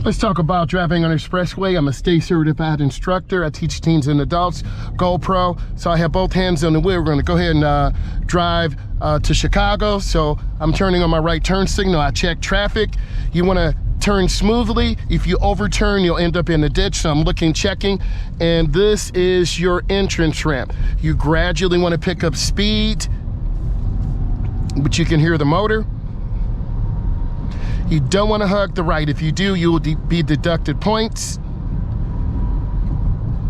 Let's talk about driving on Expressway. I'm a state certified instructor. I teach teens and adults, GoPro. So I have both hands on the wheel. We're gonna go ahead and drive to Chicago. So I'm turning on my right turn signal. I check traffic. You wanna turn smoothly. If you overturn, you'll end up in a ditch. So I'm looking, checking, and this is your entrance ramp. You gradually wanna pick up speed, but you can hear the motor. You don't want to hug the right. If you do, you will be deducted points.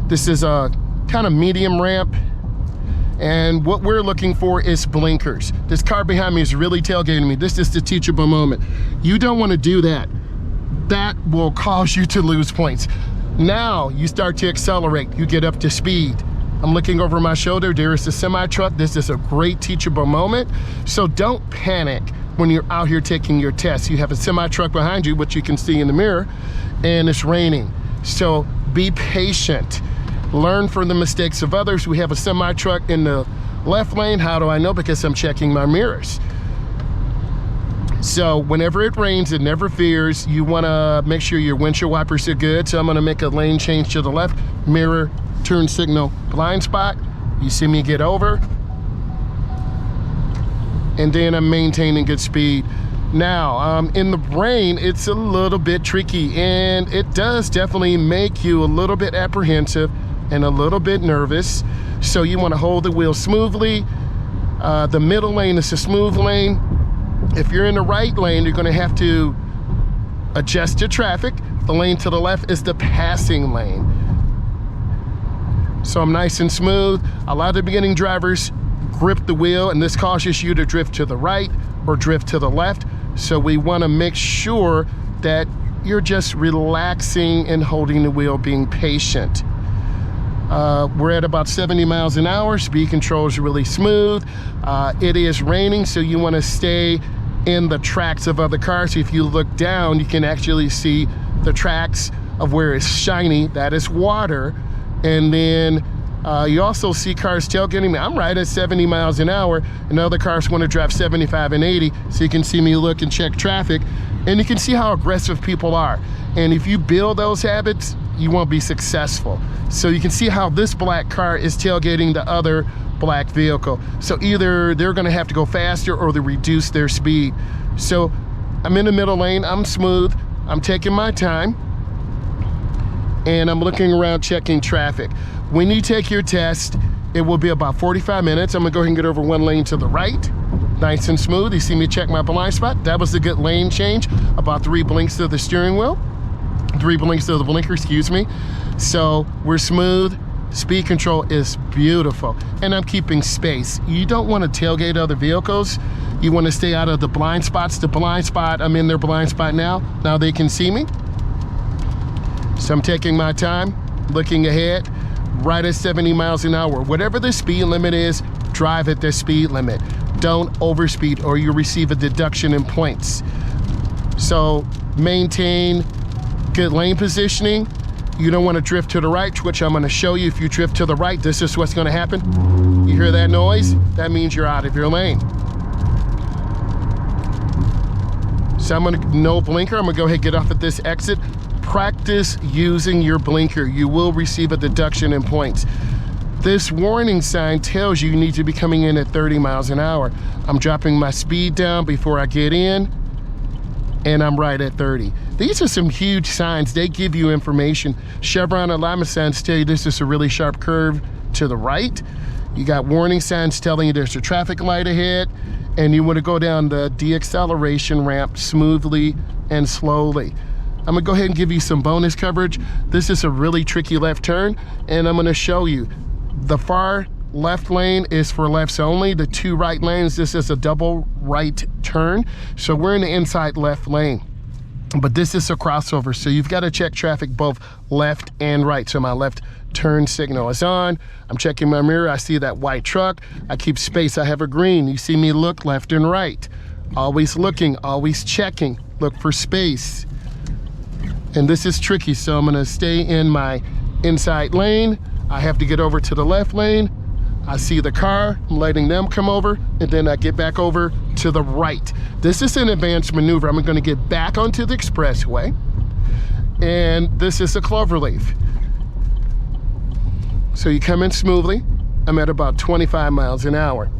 This is a kind of medium ramp. And what we're looking for is blinkers. This car behind me is really tailgating me. This is the teachable moment. You don't want to do that. That will cause you to lose points. Now you start to accelerate. You get up to speed. I'm looking over my shoulder. There is a semi-truck. This is a great teachable moment. So don't panic when you're out here taking your test. You have a semi-truck behind you, which you can see in the mirror, and it's raining. So be patient. Learn from the mistakes of others. We have a semi-truck in the left lane. How do I know? Because I'm checking my mirrors. So whenever it rains, it never fears. You wanna make sure your windshield wipers are good. So I'm gonna make a lane change to the left, mirror, turn signal, blind spot. You see me get over. And then I'm maintaining good speed. Now, in the rain, it's a little bit tricky, and it does definitely make you a little bit apprehensive and a little bit nervous. So you wanna hold the wheel smoothly. The middle lane is a smooth lane. If you're in the right lane, you're gonna have to adjust to traffic. The lane to the left is the passing lane. So I'm nice and smooth. A lot of the beginning drivers grip the wheel, and this causes you to drift to the right or drift to the left. So we want to make sure that you're just relaxing and holding the wheel, being patient. We're at about 70 miles an hour. Speed control is really smooth. It is raining, so you want to stay in the tracks of other cars. If you look down, you can actually see the tracks of where it's shiny. That is water. And then you also see cars tailgating me. I'm right at 70 miles an hour, and other cars want to drive 75 and 80. So you can see me look and check traffic, and you can see how aggressive people are. And if you build those habits, you won't be successful. So you can see how this black car is tailgating the other black vehicle. So either they're gonna have to go faster or they reduce their speed. So I'm in the middle lane, I'm smooth, I'm taking my time, and I'm looking around checking traffic. When you take your test, it will be about 45 minutes. I'm gonna go ahead and get over one lane to the right. Nice and smooth. You see me check my blind spot. That was a good lane change. About 3 blinks to the steering wheel. 3 blinks to the blinker, excuse me. So we're smooth. Speed control is beautiful. And I'm keeping space. You don't wanna tailgate other vehicles. You wanna stay out of the blind spots. The blind spot, I'm in their blind spot now. Now they can see me. So I'm taking my time, looking ahead, right at 70 miles an hour. Whatever the speed limit is, drive at the speed limit. Don't overspeed or you'll receive a deduction in points. So maintain good lane positioning. You don't want to drift to the right, which I'm going to show you. If you drift to the right, this is what's going to happen. You hear that noise? That means you're out of your lane. So I'm going to, no blinker. I'm going to go ahead and get off at this exit. Practice using your blinker. You will receive a deduction in points. This warning sign tells you need to be coming in at 30 miles an hour. I'm dropping my speed down before I get in, and I'm right at 30. These are some huge signs. They give you information. Chevron alignment signs tell you this is a really sharp curve to the right. You got warning signs telling you there's a traffic light ahead, and you want to go down the deacceleration ramp smoothly and slowly. I'm gonna go ahead and give you some bonus coverage. This is a really tricky left turn, and I'm gonna show you. The far left lane is for lefts only. The 2 right lanes, this is a double right turn. So we're in the inside left lane. But this is a crossover, so you've gotta check traffic both left and right. So my left turn signal is on. I'm checking my mirror, I see that white truck. I keep space, I have a green. You see me look left and right. Always looking, always checking. Look for space. And this is tricky, so I'm gonna stay in my inside lane. I have to get over to the left lane. I see the car, I'm letting them come over, and then I get back over to the right. This is an advanced maneuver. I'm gonna get back onto the expressway, and this is a clover leaf. So you come in smoothly. I'm at about 25 miles an hour.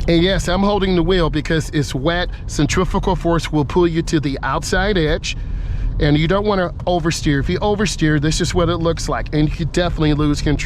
And yes, I'm holding the wheel because it's wet. Centrifugal force will pull you to the outside edge, and you don't want to oversteer. If you oversteer, this is what it looks like, and you could definitely lose control.